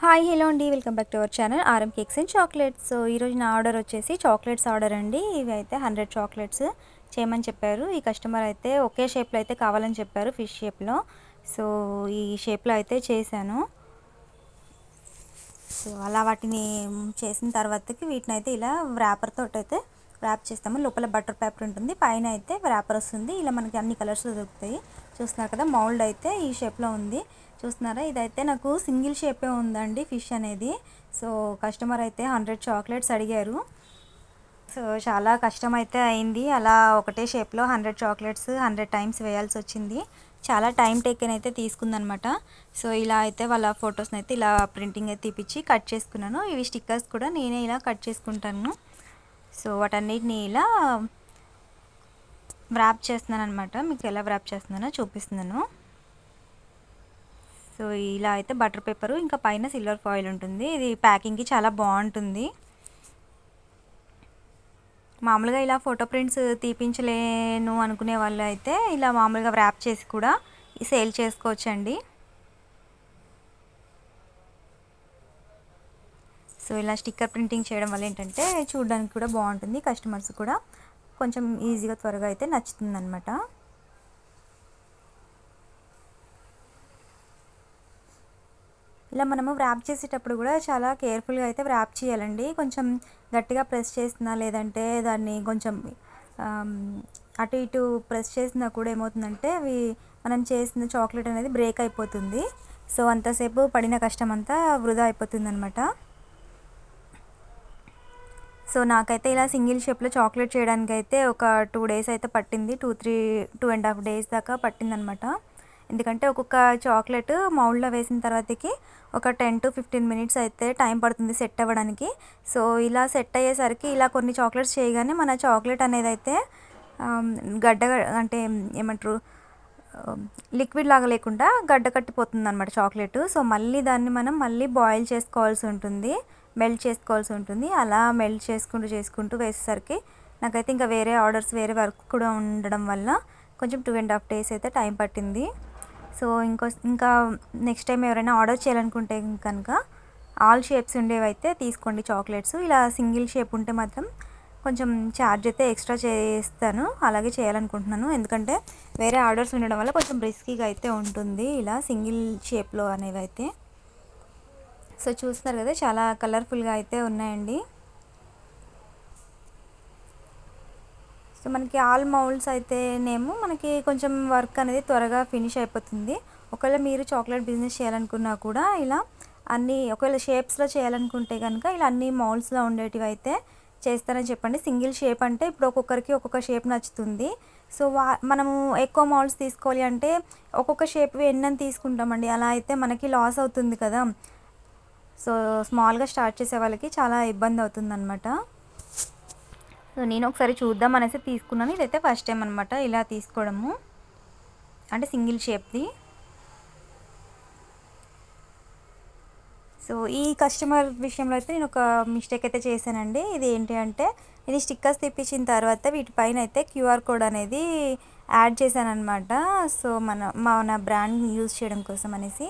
Hi hello అండి, welcome back to our channel RM cakes and chocolates. So ఈరోజు నా order వచ్చేసి chocolates order అండి. ఇవి అయితే 100 చాక్లెట్స్ చేయమని చెప్పారు. ఈ కస్టమర్ అయితే ఒకే షేప్లో అయితే కావాలని చెప్పారు, ఫిష్ షేప్లో. సో ఈ షేప్లో అయితే చేశాను. సో అలా వాటిని చేసిన తర్వాతకి వీటిని అయితే ఇలా ర్యాపర్ తోటి అయితే ర్యాప్ చేస్తాము. లోపల బటర్ పేపర్ ఉంటుంది, పైన అయితే ర్యాపర్ వస్తుంది. ఇలా మనకి అన్ని కలర్స్ దొరుకుతాయి. చూస్తున్నారు కదా, మౌల్డ్ అయితే ఈ షేప్లో ఉంది. చూస్తున్నారా, ఇదైతే నాకు సింగిల్ షేపే ఉందండి ఫిష్ అనేది. సో కస్టమర్ అయితే 100 చాక్లెట్స్ అడిగారు. సో చాలా కష్టం అయితే అయింది. అలా ఒకటే షేప్లో 100 చాక్లెట్స్ 100 టైమ్స్ వేయాల్సి వచ్చింది. చాలా టైం టేకెన్ అయితే తీసుకుందనమాట. సో ఇలా అయితే వాళ్ళ ఫొటోస్ని అయితే ఇలా ప్రింటింగ్ అయితే తీపిచ్చి కట్ చేసుకున్నాను. ఇవి స్టిక్కర్స్ కూడా నేనే ఇలా కట్ చేసుకుంటాను. సో వాటన్నిటిని ఇలా వ్రాప్ చేస్తున్నాను అనమాట. మీకు ఎలా వ్రాప్ చేస్తున్నానో చూపిస్తున్నాను. సో ఇలా అయితే బటర్ పేపరు, ఇంకా పైన సిల్వర్ ఫాయిల్ ఉంటుంది. ఇది ప్యాకింగ్కి చాలా బాగుంటుంది. మామూలుగా ఇలా ఫోటో ప్రింట్స్ తీపించలేను అనుకునే వాళ్ళు అయితే ఇలా మామూలుగా వ్రాప్ చేసి కూడా సేల్ చేసుకోవచ్చండి. సో ఇలా స్టిక్కర్ ప్రింటింగ్ చేయడం వల్ల ఏంటంటే చూడడానికి కూడా బాగుంటుంది, కస్టమర్స్ కూడా కొంచెం ఈజీగా త్వరగా అయితే నచ్చుతుంది అనమాట. ఇలా మనము వ్రాప్ చేసేటప్పుడు కూడా చాలా కేర్ఫుల్గా అయితే వ్రాప్ చేయాలండి. కొంచెం గట్టిగా ప్రెస్ చేసినా లేదంటే దాన్ని కొంచెం అటు ఇటు ప్రెస్ చేసినా కూడా ఏమవుతుందంటే అవి మనం చేసిన చాక్లెట్ అనేది బ్రేక్ అయిపోతుంది. సో అంతసేపు పడిన కష్టం అంతా వృధా అయిపోతుంది అనమాట. సో నాకైతే ఇలా సింగిల్ షేప్లో చాక్లెట్ చేయడానికి అయితే ఒక 2 days అయితే పట్టింది. 2.5 days దాకా పట్టిందనమాట. ఎందుకంటే ఒక్కొక్క చాక్లెట్ మౌల్డ్లో వేసిన తర్వాతకి ఒక 10 to 15 minutes అయితే టైం పడుతుంది సెట్ అవ్వడానికి. సో ఇలా సెట్ అయ్యేసరికి ఇలా కొన్ని చాక్లెట్స్ చేయగానే మన చాక్లెట్ అనేది అయితే గడ్డ అంటే ఏమంటారు, లిక్విడ్ లాగా లేకుండా గడ్డ కట్టిపోతుంది అనమాట చాక్లెట్. సో మళ్ళీ దాన్ని మనం మళ్ళీ బాయిల్ చేసుకోవాల్సి ఉంటుంది, మెల్ట్ చేసుకోవాల్సి ఉంటుంది. అలా మెల్ట్ చేసుకుంటూ వేసేసరికి నాకైతే ఇంకా వేరే ఆర్డర్స్ వేరే వర్క్ కూడా ఉండడం వల్ల కొంచెం 2.5 days అయితే టైం పట్టింది. సో ఇంకా నెక్స్ట్ టైం ఎవరైనా ఆర్డర్ చేయాలనుకుంటే కనుక ఆల్ షేప్స్ ఉండేవి అయితే తీసుకోండి చాక్లెట్స్. ఇలా సింగిల్ షేప్ ఉంటే మాత్రం కొంచెం ఛార్జ్ అయితే ఎక్స్ట్రా చేస్తాను, అలాగే చేయాలనుకుంటున్నాను. ఎందుకంటే వేరే ఆర్డర్స్ ఉండడం వల్ల కొంచెం రిస్కీగా అయితే ఉంటుంది ఇలా సింగిల్ షేప్లో అనేవి అయితే. సో చూస్తున్నారు కదా, చాలా కలర్ఫుల్గా అయితే ఉన్నాయండి. సో మనకి ఆల్ మౌల్డ్స్ అయితేనేమో మనకి కొంచెం వర్క్ అనేది త్వరగా ఫినిష్ అయిపోతుంది. ఒకవేళ మీరు చాక్లెట్ బిజినెస్ చేయాలనుకున్నా కూడా ఇలా అన్నీ ఒకవేళ షేప్స్లో చేయాలనుకుంటే కనుక ఇలా అన్ని మౌల్డ్స్లో ఉండేటివి అయితే చేస్తారని చెప్పండి. సింగిల్ షేప్ అంటే ఇప్పుడు ఒక్కొక్కరికి ఒక్కొక్క షేప్ నచ్చుతుంది. సో మనము ఎక్కువ మౌల్డ్స్ తీసుకోవాలి అంటే ఒక్కొక్క షేప్ ఎన్నని తీసుకుంటామండి, అలా అయితే మనకి లాస్ అవుతుంది కదా. సో స్మాల్గా స్టార్ట్ చేసే వాళ్ళకి చాలా ఇబ్బంది అవుతుంది అనమాట. సో నేను ఒకసారి చూద్దాం అనేసి తీసుకున్నాను. ఇదైతే ఫస్ట్ టైం అనమాట ఇలా తీసుకోవడము, అంటే సింగిల్ షేప్ది. సో ఈ కస్టమర్ విషయంలో అయితే నేను ఒక మిస్టేక్ అయితే చేశానండి. ఇది ఏంటి అంటే ఇది స్టిక్కర్స్ తెప్పించిన తర్వాత వీటిపైన అయితే QR కోడ్ అనేది యాడ్ చేశాను అనమాట. సో మన బ్రాండ్ యూజ్ చేయడం కోసం అనేసి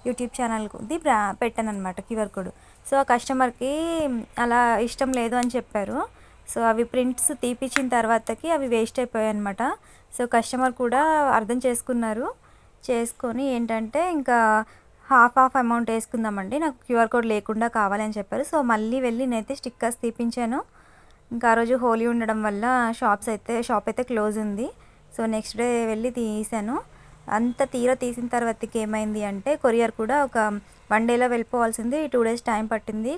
యూట్యూబ్ ఛానల్ది పెట్టాను అనమాట QR కోడ్. సో ఆ కస్టమర్కి అలా ఇష్టం లేదు అని చెప్పారు. సో అవి ప్రింట్స్ తీపిచ్చిన తర్వాతకి అవి వేస్ట్ అయిపోయాయి అనమాట. సో కస్టమర్ కూడా అర్థం చేసుకొని ఏంటంటే ఇంకా హాఫ్ అమౌంట్ వేసుకుందామండి, నాకు QR కోడ్ లేకుండా కావాలని చెప్పారు. సో మళ్ళీ వెళ్ళి నేనైతే స్టిక్కర్స్ తీపించాను. ఇంకా ఆ రోజు హోలీ ఉండడం వల్ల షాప్ అయితే క్లోజ్ ఉంది. సో నెక్స్ట్ డే వెళ్ళి తీసాను. అంత తీసిన తర్వాతకి ఏమైంది అంటే కొరియర్ కూడా ఒక 1 dayలో వెళ్ళిపోవాల్సింది, 2 days టైం పట్టింది.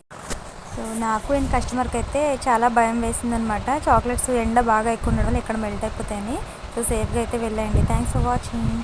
సో నాకు అండ్ కస్టమర్కి అయితే చాలా భయం వేసిందనమాట. చాక్లెట్స్ ఎండ బాగా ఎక్కువ ఉండడం వల్ల ఎక్కడ మెల్ట్ అయిపోతాయని. సో సేఫ్గా అయితే వెళ్ళండి. Thanks for watching.